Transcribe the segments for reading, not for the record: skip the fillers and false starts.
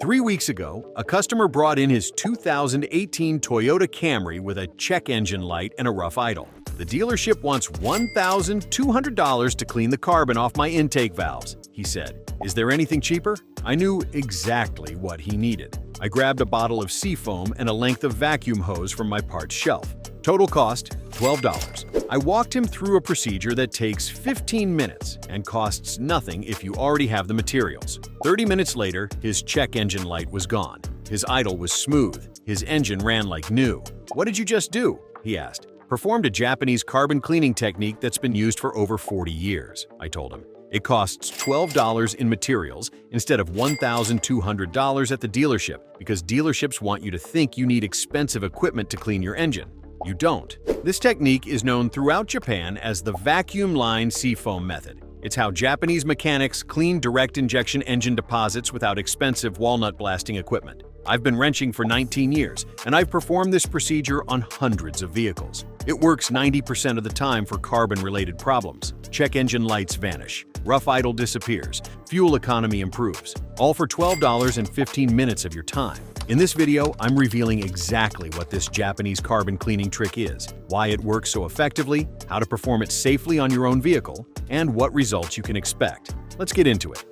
3 weeks ago, a customer brought in his 2018 Toyota Camry with a check engine light and a rough idle. The dealership wants $1,200 to clean the carbon off my intake valves, he said. Is there anything cheaper? I knew exactly what he needed. I grabbed a bottle of seafoam and a length of vacuum hose from my parts shelf. Total cost, $12. I walked him through a procedure that takes 15 minutes and costs nothing if you already have the materials. 30 minutes later, his check engine light was gone. His idle was smooth. His engine ran like new. "What did you just do?" he asked. "Performed a Japanese carbon cleaning technique that's been used for over 40 years, I told him. It costs $12 in materials instead of $1,200 at the dealership because dealerships want you to think you need expensive equipment to clean your engine. You don't. This technique is known throughout Japan as the vacuum line seafoam method. It's how Japanese mechanics clean direct injection engine deposits without expensive walnut blasting equipment. I've been wrenching for 19 years, and I've performed this procedure on hundreds of vehicles. It works 90% of the time for carbon-related problems. Check engine lights vanish. Rough idle disappears. Fuel economy improves. All for $12 and 15 minutes of your time. In this video, I'm revealing exactly what this Japanese carbon cleaning trick is, why it works so effectively, how to perform it safely on your own vehicle, and what results you can expect. Let's get into it.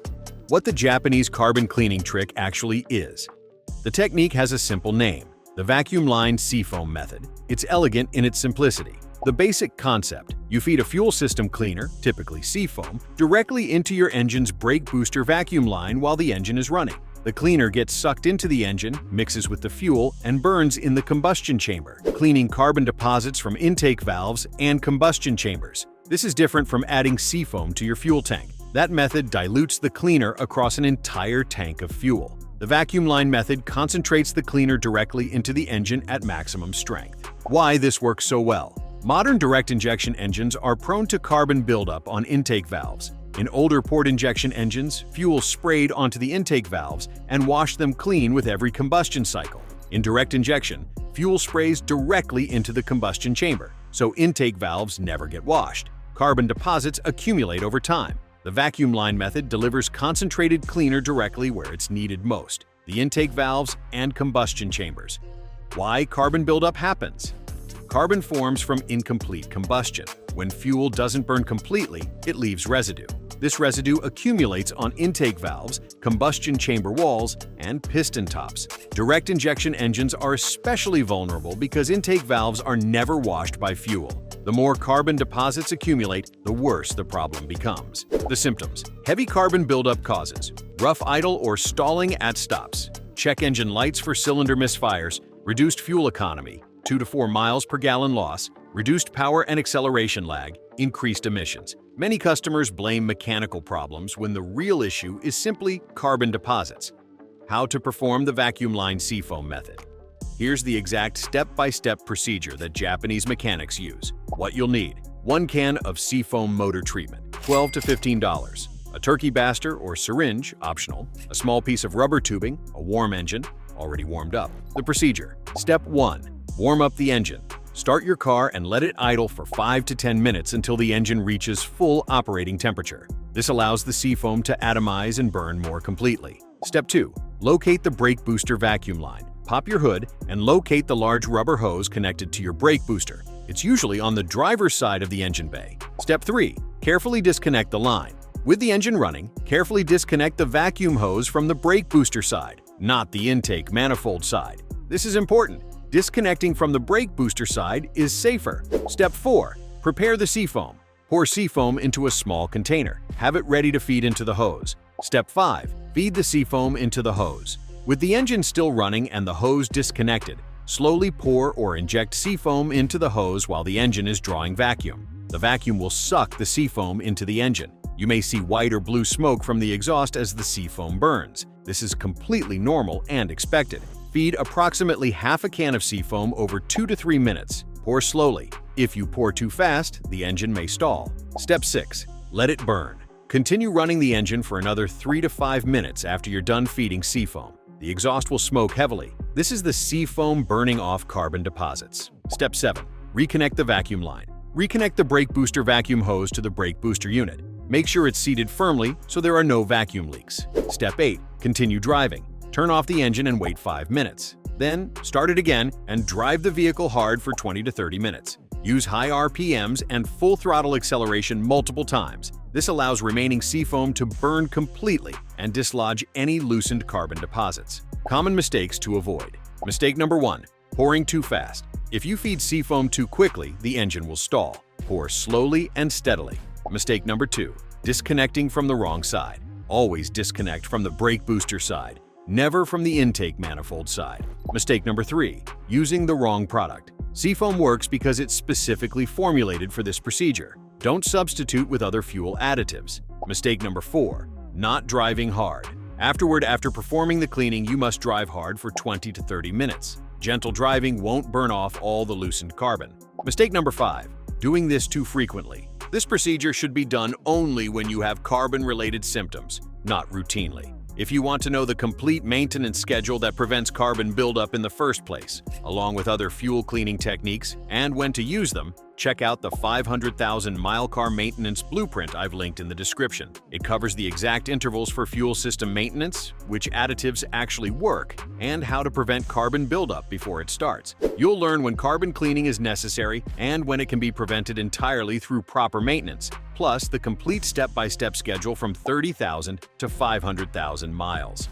What the Japanese carbon cleaning trick actually is. The technique has a simple name, the vacuum line seafoam method. It's elegant in its simplicity. The basic concept: you feed a fuel system cleaner, typically seafoam, directly into your engine's brake booster vacuum line while the engine is running. The cleaner gets sucked into the engine, mixes with the fuel, and burns in the combustion chamber, cleaning carbon deposits from intake valves and combustion chambers. This is different from adding seafoam to your fuel tank. That method dilutes the cleaner across an entire tank of fuel. The vacuum line method concentrates the cleaner directly into the engine at maximum strength. Why this works so well? Modern direct injection engines are prone to carbon buildup on intake valves. In older port injection engines, fuel sprayed onto the intake valves and washed them clean with every combustion cycle. In direct injection, fuel sprays directly into the combustion chamber, so intake valves never get washed. Carbon deposits accumulate over time. The vacuum line method delivers concentrated cleaner directly where it's needed most, the intake valves and combustion chambers. Why carbon buildup happens? Carbon forms from incomplete combustion. When fuel doesn't burn completely, it leaves residue. This residue accumulates on intake valves, combustion chamber walls, and piston tops. Direct injection engines are especially vulnerable because intake valves are never washed by fuel. The more carbon deposits accumulate, the worse the problem becomes. The symptoms: heavy carbon buildup causes rough idle or stalling at stops, check engine lights for cylinder misfires, reduced fuel economy, 2 to 4 miles per gallon loss, reduced power and acceleration lag, increased emissions. Many customers blame mechanical problems when the real issue is simply carbon deposits. How to perform the vacuum line seafoam method. Here's the exact step-by-step procedure that Japanese mechanics use. What you'll need: 1 can of seafoam motor treatment, $12 to $15. A turkey baster or syringe, optional. A small piece of rubber tubing, a warm engine, already warmed up. The procedure. Step 1. Warm up the engine. Start your car and let it idle for 5 to 10 minutes until the engine reaches full operating temperature. This allows the seafoam to atomize and burn more completely. Step 2. Locate the brake booster vacuum line. Pop your hood and locate the large rubber hose connected to your brake booster. It's usually on the driver's side of the engine bay. Step 3. Carefully disconnect the line. With the engine running, carefully disconnect the vacuum hose from the brake booster side, not the intake manifold side. This is important. Disconnecting from the brake booster side is safer. Step 4. Prepare the seafoam. Pour seafoam into a small container. Have it ready to feed into the hose. Step 5. Feed the seafoam into the hose. With the engine still running and the hose disconnected, slowly pour or inject seafoam into the hose while the engine is drawing vacuum. The vacuum will suck the seafoam into the engine. You may see white or blue smoke from the exhaust as the seafoam burns. This is completely normal and expected. Feed approximately half a can of seafoam over 2 to 3 minutes. Pour slowly. If you pour too fast, the engine may stall. Step 6. Let it burn. Continue running the engine for another 3 to 5 minutes after you're done feeding seafoam. The exhaust will smoke heavily. This is the seafoam burning off carbon deposits. Step 7. Reconnect the vacuum line. Reconnect the brake booster vacuum hose to the brake booster unit. Make sure it's seated firmly so there are no vacuum leaks. Step 8. Continue driving. Turn off the engine and wait 5 minutes. Then, start it again and drive the vehicle hard for 20 to 30 minutes. Use high RPMs and full throttle acceleration multiple times. This allows remaining seafoam to burn completely and dislodge any loosened carbon deposits. Common mistakes to avoid. Mistake number 1. Pouring too fast. If you feed seafoam too quickly, the engine will stall. Pour slowly and steadily. Mistake number 2. Disconnecting from the wrong side. Always disconnect from the brake booster side, never from the intake manifold side. Mistake number 3. Using the wrong product. Seafoam works because it's specifically formulated for this procedure. Don't substitute with other fuel additives. Mistake number 4. Not driving hard. After performing the cleaning, you must drive hard for 20 to 30 minutes. Gentle driving won't burn off all the loosened carbon. Mistake number 5. Doing this too frequently. This procedure should be done only when you have carbon-related symptoms, not routinely. If you want to know the complete maintenance schedule that prevents carbon buildup in the first place, along with other fuel cleaning techniques and when to use them, check out the 500,000-mile car maintenance blueprint I've linked in the description. It covers the exact intervals for fuel system maintenance, which additives actually work, and how to prevent carbon buildup before it starts. You'll learn when carbon cleaning is necessary and when it can be prevented entirely through proper maintenance, plus the complete step-by-step schedule from 30,000 to 500,000 miles.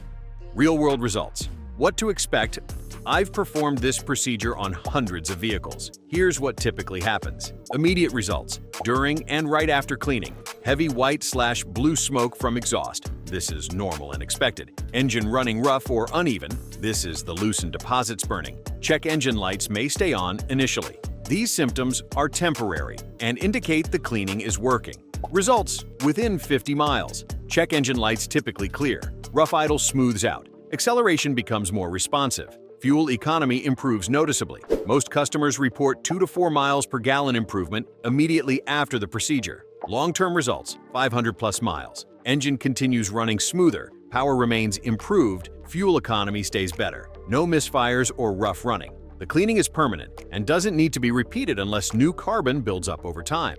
Real-world results. What to expect? I've performed this procedure on hundreds of vehicles. Here's what typically happens. Immediate results. During and right after cleaning. Heavy white/blue smoke from exhaust. This is normal and expected. Engine running rough or uneven. This is the loosened deposits burning. Check engine lights may stay on initially. These symptoms are temporary and indicate the cleaning is working. Results. Within 50 miles. Check engine lights typically clear. Rough idle smooths out. Acceleration becomes more responsive. Fuel economy improves noticeably. Most customers report 2 to 4 miles per gallon improvement immediately after the procedure. Long-term results, 500+ miles. Engine continues running smoother, power remains improved, fuel economy stays better. No misfires or rough running. The cleaning is permanent and doesn't need to be repeated unless new carbon builds up over time.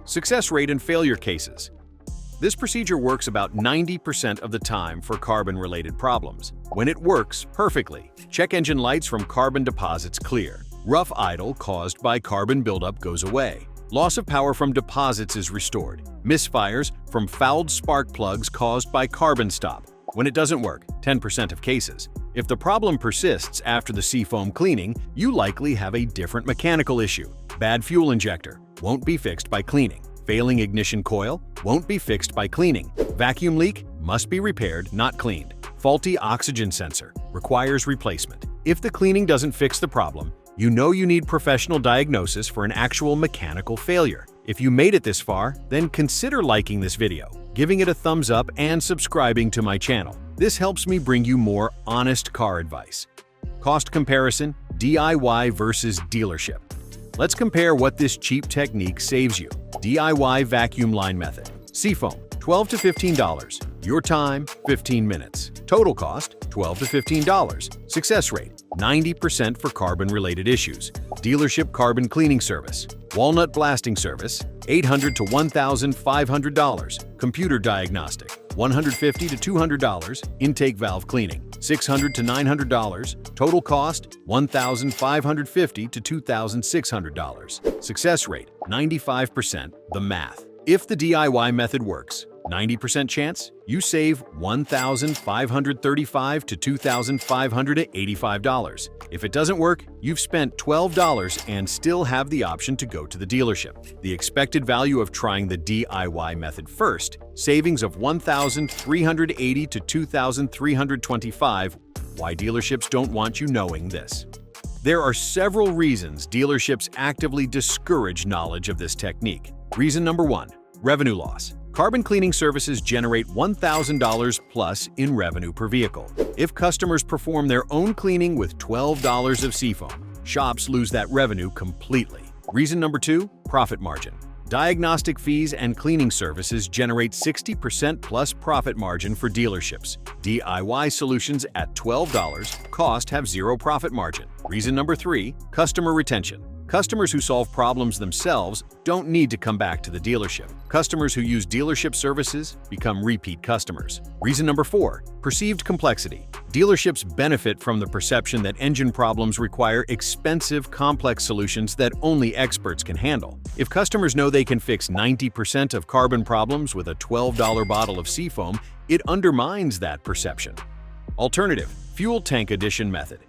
Success rate in failure cases. This procedure works about 90% of the time for carbon-related problems. When it works perfectly, check engine lights from carbon deposits clear. Rough idle caused by carbon buildup goes away. Loss of power from deposits is restored. Misfires from fouled spark plugs caused by carbon stop. When it doesn't work, 10% of cases. If the problem persists after the seafoam cleaning, you likely have a different mechanical issue. Bad fuel injector won't be fixed by cleaning. Failing ignition coil won't be fixed by cleaning. Vacuum leak must be repaired, not cleaned. Faulty oxygen sensor requires replacement. If the cleaning doesn't fix the problem, you know you need professional diagnosis for an actual mechanical failure. If you made it this far, then consider liking this video, giving it a thumbs up, and subscribing to my channel. This helps me bring you more honest car advice. Cost comparison, DIY versus dealership. Let's compare what this cheap technique saves you. DIY vacuum line method. Seafoam, $12 to $15. Your time, 15 minutes. Total cost, $12 to $15. Success rate, 90% for carbon-related issues. Dealership carbon cleaning service. Walnut blasting service, $800 to $1,500. Computer diagnostic, $150 to $200. Intake valve cleaning, $600 to $900. Total cost, $1,550 to $2,600. Success rate, 95%. The math. If the DIY method works, 90% chance, you save $1,535 to $2,585. If it doesn't work, you've spent $12 and still have the option to go to the dealership. The expected value of trying the DIY method first, savings of $1,380 to $2,325. Why dealerships don't want you knowing this. There are several reasons dealerships actively discourage knowledge of this technique. Reason number 1, revenue loss. Carbon cleaning services generate $1,000 plus in revenue per vehicle. If customers perform their own cleaning with $12 of seafoam, shops lose that revenue completely. Reason number 2, profit margin. Diagnostic fees and cleaning services generate 60% plus profit margin for dealerships. DIY solutions at $12 cost have zero profit margin. Reason number 3, customer retention. Customers who solve problems themselves don't need to come back to the dealership. Customers who use dealership services become repeat customers. Reason number 4, perceived complexity. Dealerships benefit from the perception that engine problems require expensive, complex solutions that only experts can handle. If customers know they can fix 90% of carbon problems with a $12 bottle of Seafoam, it undermines that perception. Alternative, fuel tank addition method.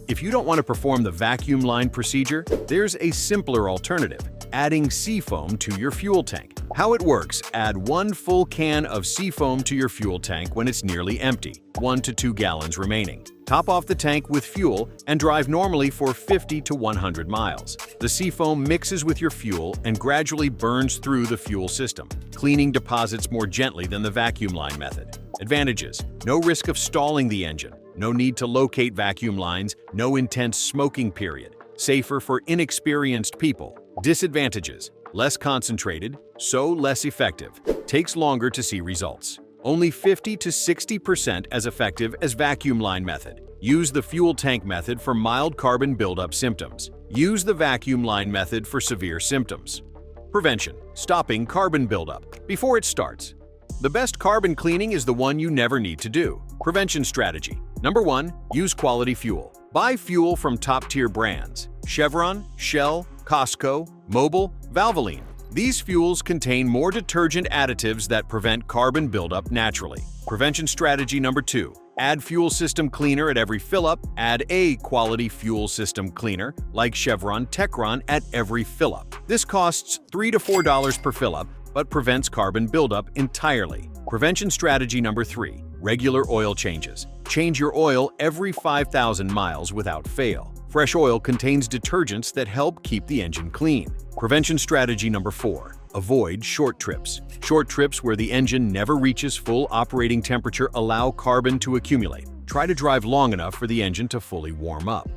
If you don't want to perform the vacuum line procedure, there's a simpler alternative, adding Seafoam to your fuel tank. How it works: add 1 full can of Seafoam to your fuel tank when it's nearly empty, 1 to 2 gallons remaining. Top off the tank with fuel and drive normally for 50 to 100 miles. The Seafoam mixes with your fuel and gradually burns through the fuel system, cleaning deposits more gently than the vacuum line method. Advantages: no risk of stalling the engine, no need to locate vacuum lines, no intense smoking period, safer for inexperienced people. Disadvantages: less concentrated, so less effective, takes longer to see results. Only 50 to 60% as effective as vacuum line method. Use the fuel tank method for mild carbon buildup symptoms. Use the vacuum line method for severe symptoms. Prevention: stopping carbon buildup before it starts. The best carbon cleaning is the one you never need to do. Prevention strategy. Number 1, use quality fuel. Buy fuel from top-tier brands: Chevron, Shell, Costco, Mobil, Valvoline. These fuels contain more detergent additives that prevent carbon buildup naturally. Prevention strategy number 2, add fuel system cleaner at every fill-up. Add a quality fuel system cleaner like Chevron Techron at every fill-up. This costs $3 to $4 per fill-up, but prevents carbon buildup entirely. Prevention strategy number 3, regular oil changes. Change your oil every 5,000 miles without fail. Fresh oil contains detergents that help keep the engine clean. Prevention strategy number 4, avoid short trips. Short trips where the engine never reaches full operating temperature allow carbon to accumulate. Try to drive long enough for the engine to fully warm up.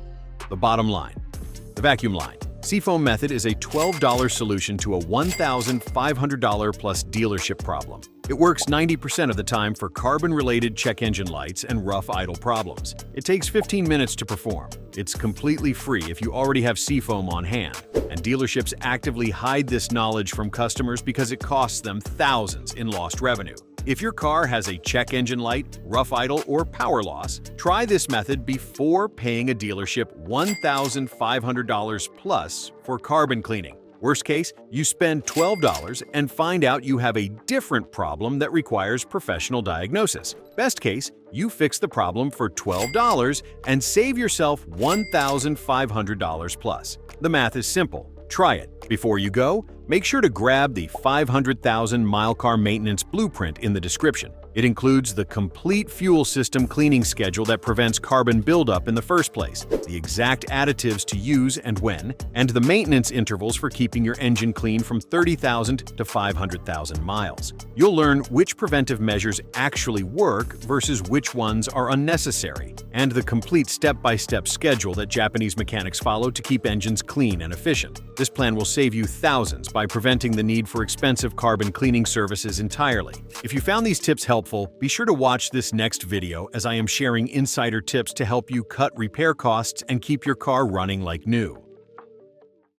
The bottom line: the vacuum line. Seafoam method is a $12 solution to a $1,500 plus dealership problem. It works 90% of the time for carbon-related check engine lights and rough idle problems. It takes 15 minutes to perform. It's completely free if you already have Seafoam on hand, and dealerships actively hide this knowledge from customers because it costs them thousands in lost revenue. If your car has a check engine light, rough idle, or power loss, try this method before paying a dealership $1,500 plus for carbon cleaning. Worst case, you spend $12 and find out you have a different problem that requires professional diagnosis. Best case, you fix the problem for $12 and save yourself $1,500 plus. The math is simple. Try it. Before you go, make sure to grab the 500,000-mile car maintenance blueprint in the description. It includes the complete fuel system cleaning schedule that prevents carbon buildup in the first place, the exact additives to use and when, and the maintenance intervals for keeping your engine clean from 30,000 to 500,000 miles. You'll learn which preventive measures actually work versus which ones are unnecessary, and the complete step-by-step schedule that Japanese mechanics follow to keep engines clean and efficient. This plan will save you thousands by preventing the need for expensive carbon cleaning services entirely. If you found these tips helpful, be sure to watch this next video as I am sharing insider tips to help you cut repair costs and keep your car running like new.